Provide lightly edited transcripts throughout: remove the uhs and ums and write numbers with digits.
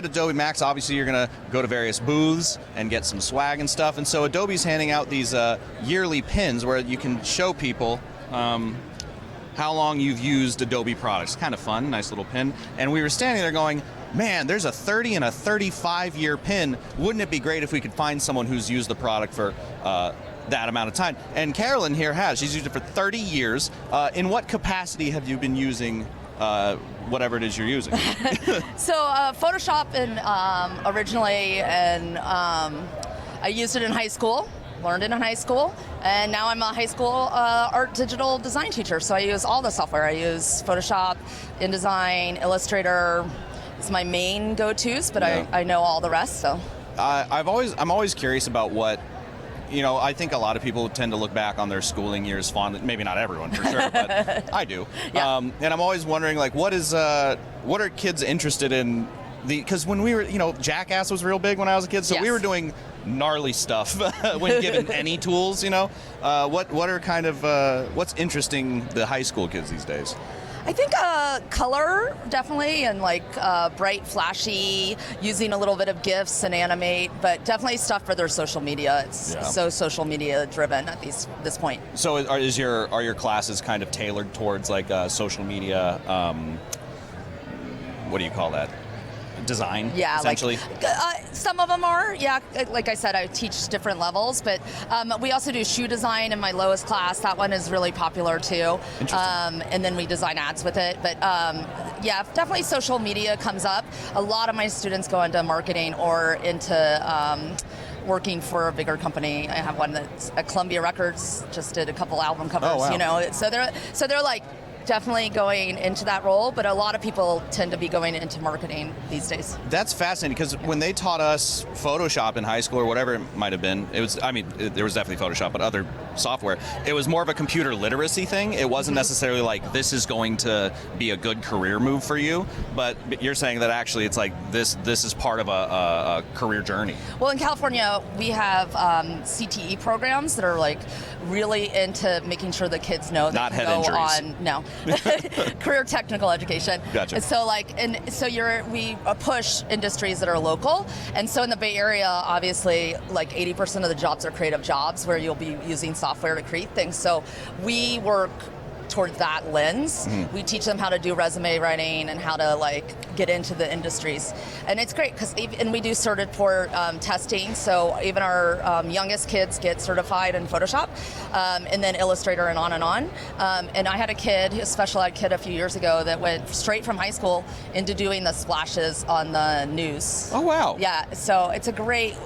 at Adobe Max, obviously you're going to go to various booths and get some swag and stuff. And so Adobe's handing out these yearly pins where you can show people how long you've used Adobe products. Kind of fun, nice little pin. And we were standing there going, man, there's a 30 and a 35-year pin. Wouldn't it be great if we could find someone who's used the product for that amount of time? And Carolyn here has. She's used it for 30 years. In what capacity have you been using whatever it is you're using? So Photoshop originally, and I used it in high school, learned it in high school, and now I'm a high school art digital design teacher, so I use all the software. I use Photoshop, InDesign, Illustrator. It's my main go-tos, but yeah. I know all the rest, so. I'm always curious about what, I think a lot of people tend to look back on their schooling years fondly. Maybe not everyone, for sure, but I do. Yeah. And I'm always wondering, like, what are kids interested in? Because when we were, Jackass was real big when I was a kid, so yes. we were doing gnarly stuff when given any tools. What are kind of what's interesting the high school kids these days? I think color, definitely, and like bright, flashy, using a little bit of GIFs and animate, but definitely stuff for their social media. It's so social media driven at this point. So are your classes kind of tailored towards like social media, what do you call that? Design, yeah, essentially? Some of them are, yeah. Like I said, I teach different levels, but we also do shoe design in my lowest class. That one is really popular too. And then we design ads with it. But yeah, definitely social media comes up. A lot of my students go into marketing or into working for a bigger company. I have one that's at Columbia Records, just did a couple album covers. Oh, wow. So they're like definitely going into that role, but a lot of people tend to be going into marketing these days. That's fascinating, because when they taught us Photoshop in high school or whatever it might have been, there was definitely Photoshop, but other software, it was more of a computer literacy thing. It wasn't necessarily like, this is going to be a good career move for you, but you're saying that actually it's like this is part of a career journey. Well, in California, we have CTE programs that are like really into making sure the kids know that Not go head on career technical education. Gotcha. And so we push industries that are local, and so in the Bay Area, obviously, like 80% of the jobs are creative jobs where you'll be using software to create things. So we work towards that lens. Mm-hmm. We teach them how to do resume writing and how to like get into the industries, and it's great because we do Certiport testing. So even our youngest kids get certified in Photoshop, and then Illustrator, and on and on. And I had a special ed kid a few years ago that went straight from high school into doing the splashes on the news. Oh wow! Yeah, so it's a great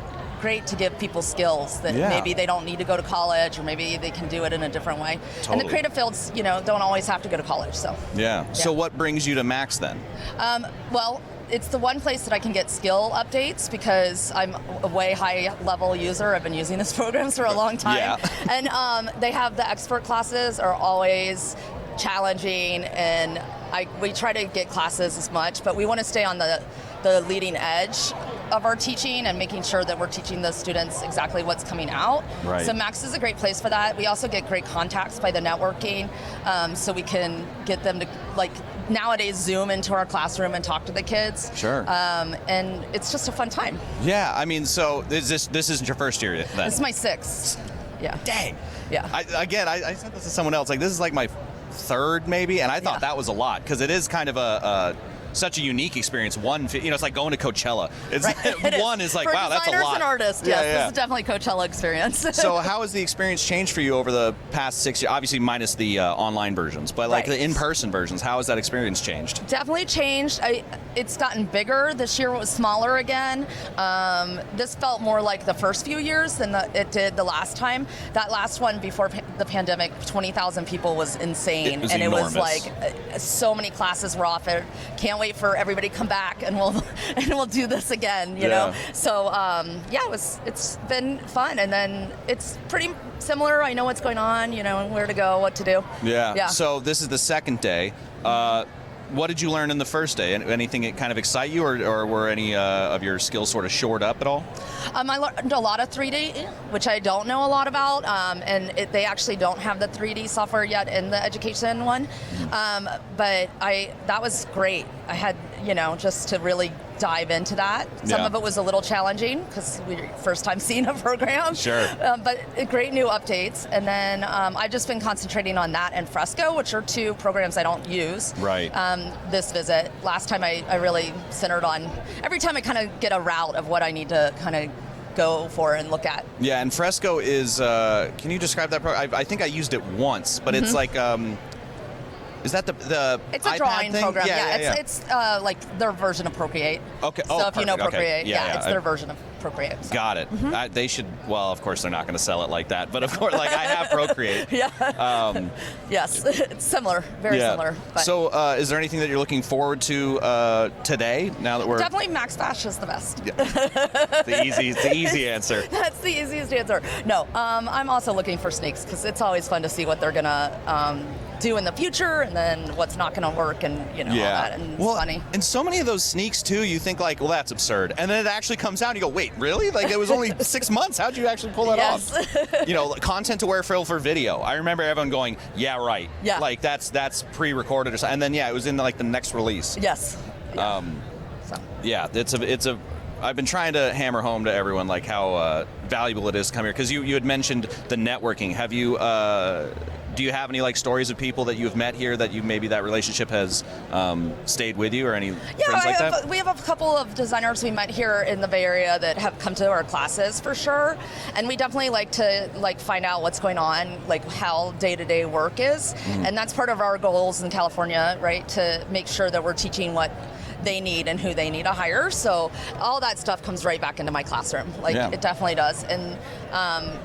to give people skills that maybe they don't need to go to college, or maybe they can do it in a different way. Totally. And the creative fields, don't always have to go to college. So yeah. So what brings you to Max then? Well, it's the one place that I can get skill updates, because I'm a way high level user. I've been using this program for a long time. Yeah. And they have the expert classes are always challenging, and we try to get classes as much, but we want to stay on the leading edge of our teaching and making sure that we're teaching the students exactly what's coming out. Right. So Max is a great place for that. We also get great contacts by the networking, so we can get them to, like, nowadays Zoom into our classroom and talk to the kids. Sure. And it's just a fun time. Yeah, I mean, so this isn't your first year yet, then? This is my sixth. Yeah. Dang. Yeah. I said this to someone else, like, this is like my third maybe, and I thought that was a lot, because it is kind of such a unique experience. It's like going to Coachella. One is like, wow, that's a lot. For designers and artists, yes, this is definitely a Coachella experience. So how has the experience changed for you over the past 6 years? Obviously minus the online versions, but like the in-person versions, how has that experience changed? Definitely changed. It's gotten bigger. This year it was smaller again. This felt more like the first few years than it did the last time. That last one before the pandemic, 20,000 people was insane. It was enormous. It was like so many classes were offered. Can't wait for everybody to come back and we'll do this again, you know? So it's been fun, and then it's pretty similar. I know what's going on, and where to go, what to do. Yeah. So this is the second day. What did you learn in the first day? Anything that kind of excite you, or were any of your skills sort of shored up at all? I learned a lot of 3D, which I don't know a lot about, and they actually don't have the 3D software yet in the education one. But that was great. I had, just to really dive into that. Some Yeah. of it was a little challenging because we were first time seeing a program. Sure. But great new updates. And then I've just been concentrating on that and Fresco, which are two programs I don't use. Right. This visit. Last time I really centered on, every time I kind of get a route of what I need to kind of go for and look at. Yeah, and Fresco is, can you describe that program? I think I used it once, but it's like, is that the It's a iPad drawing thing? program. Yeah. It's like their version of Procreate. Okay. So Oh, if you know perfect. Okay. Procreate, Yeah, it's their version of Procreate. So. Got it. They should, well, of course they're not going to sell it like that, but of course, like I have Procreate. Yeah. Yes, it's similar, very similar. But So is there anything that you're looking forward to today, now that we're... definitely Max Bash is the best. the easy answer. That's the easiest answer. No, I'm also looking for sneaks because it's always fun to see what they're gonna do in the future, and then what's not going to work, and all that, and it's funny. And so many of those sneaks too, you think like, well, that's absurd, and then it actually comes out, and you go, wait, really? Like it was only 6 months. How'd you actually pull that off? Content aware fill for video. I remember everyone going, yeah, right. Yeah. Like that's pre-recorded or something, and then it was in like the next release. Yes. Yeah. So. Yeah, it's a. I've been trying to hammer home to everyone like how valuable it is to come here, because you had mentioned the networking. Have you? Do you have any like stories of people that you've met here that maybe that relationship has stayed with you, or any friends like that? We have a couple of designers we met here in the Bay Area that have come to our classes for sure, and we definitely like to find out what's going on, like how day-to-day work is, and that's part of our goals in California, right? To make sure that we're teaching what they need and who they need to hire. So all that stuff comes right back into my classroom. It definitely does. And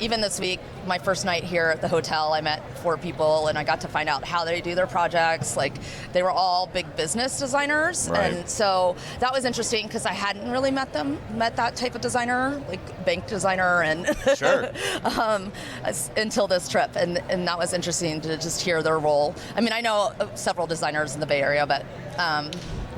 even this week, my first night here at the hotel, I met 4 people, and I got to find out how they do their projects. Like they were all big business designers, right. And so that was interesting because I hadn't really met that type of designer, like bank designer, and Sure. until this trip, and that was interesting to just hear their role. I mean, I know several designers in the Bay Area, but.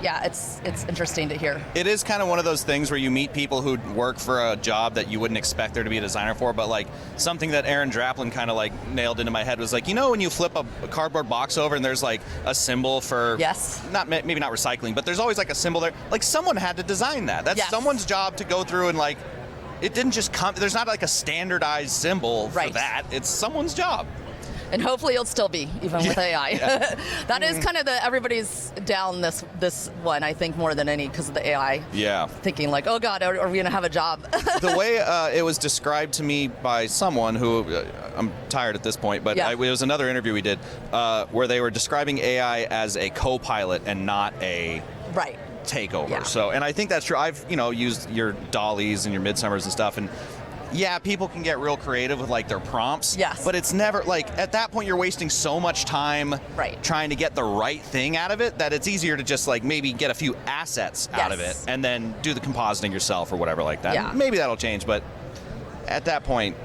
Yeah, it's interesting to hear. It is kind of one of those things where you meet people who work for a job that you wouldn't expect there to be a designer for, but like something that Aaron Draplin kind of like nailed into my head was like, when you flip a cardboard box over and there's like a symbol for, yes, maybe not recycling, but there's always like a symbol there. Like someone had to design that. That's someone's job to go through and like, it didn't just come, there's not like a standardized symbol for that. It's someone's job. And hopefully it'll still be, even with AI. Yeah. That is kind of everybody's down this one, I think, more than any, because of the AI. Yeah. Thinking like, oh God, are we going to have a job? The way it was described to me by someone who, I'm tired at this point, but it was another interview we did, where they were describing AI as a co-pilot and not a takeover. Yeah. So, and I think that's true. I've, used your Dollies and your Midsummers and stuff, and yeah, people can get real creative with like their prompts. Yes. But it's never like, at that point you're wasting so much time trying to get the right thing out of it that it's easier to just like maybe get a few assets out of it and then do the compositing yourself or whatever like that. Yeah. Maybe that'll change, but at that point,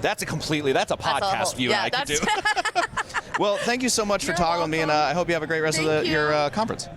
that's a podcast view I could do. Well, thank you so much for talking with me, and I hope you have a great rest of your conference.